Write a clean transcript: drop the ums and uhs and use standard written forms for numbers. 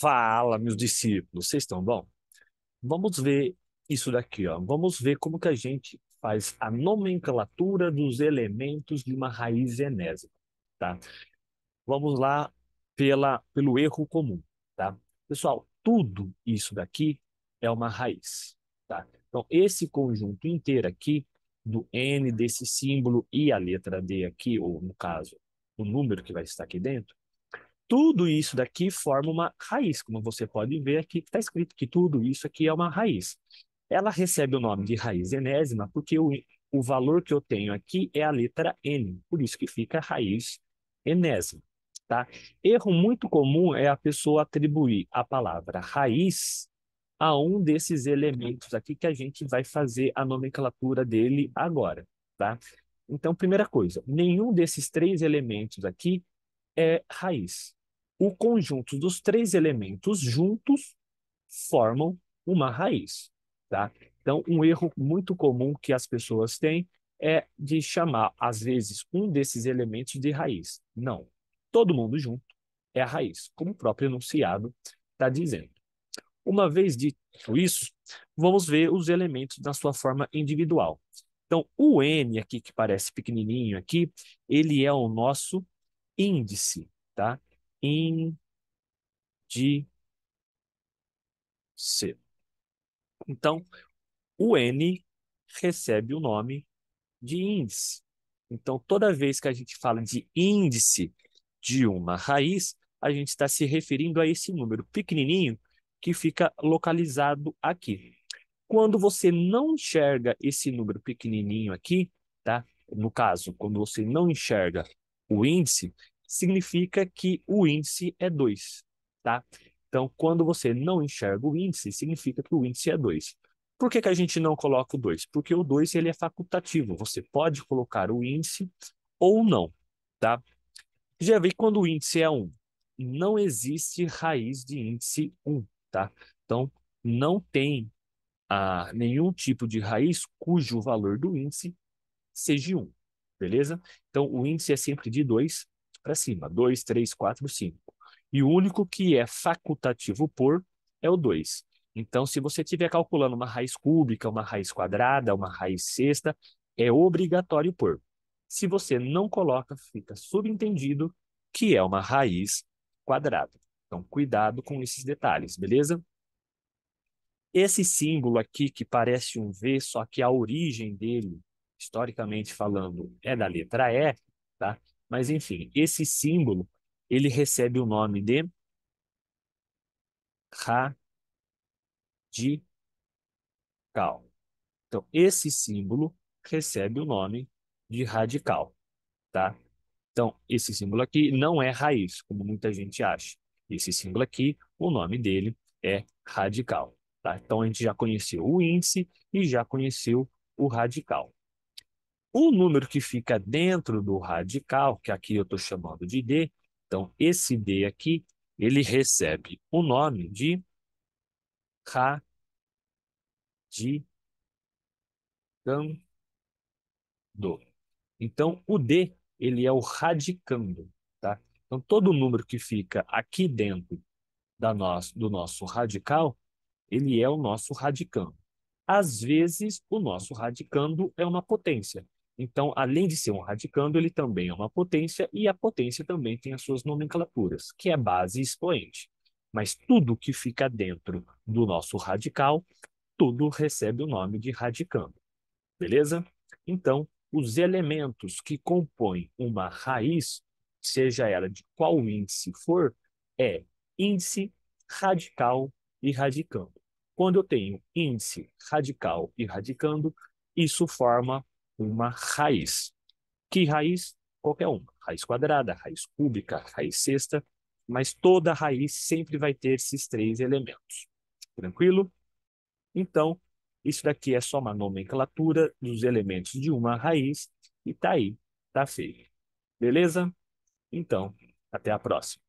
Fala, meus discípulos, vocês estão bom? Vamos ver isso daqui, ó. Vamos ver como que a gente faz a nomenclatura dos elementos de uma raiz enésima, tá? Vamos lá pelo erro comum, tá? Pessoal, tudo isso daqui é uma raiz, tá? Então, esse conjunto inteiro aqui, do N, desse símbolo e a letra D aqui, ou no caso, o número que vai estar aqui dentro, tudo isso daqui forma uma raiz, como você pode ver aqui, está escrito que tudo isso aqui é uma raiz. Ela recebe o nome de raiz enésima porque o valor que eu tenho aqui é a letra N, por isso que fica raiz enésima, tá? Erro muito comum é a pessoa atribuir a palavra raiz a um desses elementos aqui que a gente vai fazer a nomenclatura dele agora, tá? Então, primeira coisa, nenhum desses três elementos aqui é raiz. O conjunto dos três elementos juntos formam uma raiz, tá? Então, um erro muito comum que as pessoas têm é de chamar, às vezes, um desses elementos de raiz. Não. Todo mundo junto é a raiz, como o próprio enunciado está dizendo. Uma vez dito isso, vamos ver os elementos na sua forma individual. Então, o N aqui, que parece pequenininho aqui, ele é o nosso índice, tá? Índice. Então, o N recebe o nome de índice. Então, toda vez que a gente fala de índice de uma raiz, a gente está se referindo a esse número pequenininho que fica localizado aqui. Quando você não enxerga esse número pequenininho aqui, tá? No caso, quando você não enxerga o índice, significa que o índice é 2, tá? Então, quando você não enxerga o índice, significa que o índice é 2. Por que que a gente não coloca o 2? Porque o 2 ele é facultativo. Você pode colocar o índice ou não, tá? Já vi quando o índice é 1. Não existe raiz de índice 1, tá? Então, não tem nenhum tipo de raiz cujo valor do índice seja 1, beleza? Então, o índice é sempre de 2 para cima, 2, 3, 4, 5. E o único que é facultativo por é o 2. Então, se você estiver calculando uma raiz cúbica, uma raiz quadrada, uma raiz sexta, é obrigatório por. Se você não coloca, fica subentendido que é uma raiz quadrada. Então, cuidado com esses detalhes, beleza? Esse símbolo aqui, que parece um V, só que a origem dele, historicamente falando, é da letra E, tá? Mas, enfim, esse símbolo, ele recebe o nome de radical. Então, esse símbolo recebe o nome de radical, tá? Então, esse símbolo aqui não é raiz, como muita gente acha. Esse símbolo aqui, o nome dele é radical, tá? Então, a gente já conheceu o índice e já conheceu o radical. O número que fica dentro do radical, que aqui eu estou chamando de D, então, esse D aqui, ele recebe o nome de radicando. Então, o D, ele é o radicando, tá? Então, todo número que fica aqui dentro do nosso radical, ele é o nosso radicando. Às vezes, o nosso radicando é uma potência. Então, além de ser um radicando, ele também é uma potência, e a potência também tem as suas nomenclaturas, que é base e expoente. Mas tudo que fica dentro do nosso radical, tudo recebe o nome de radicando. Beleza? Então, os elementos que compõem uma raiz, seja ela de qual índice for, é índice, radical e radicando. Quando eu tenho índice, radical e radicando, isso forma uma raiz. Que raiz? Qualquer uma. Raiz quadrada, raiz cúbica, raiz sexta, mas toda raiz sempre vai ter esses três elementos. Tranquilo? Então, isso daqui é só uma nomenclatura dos elementos de uma raiz e tá aí, tá feito. Beleza? Então, até a próxima.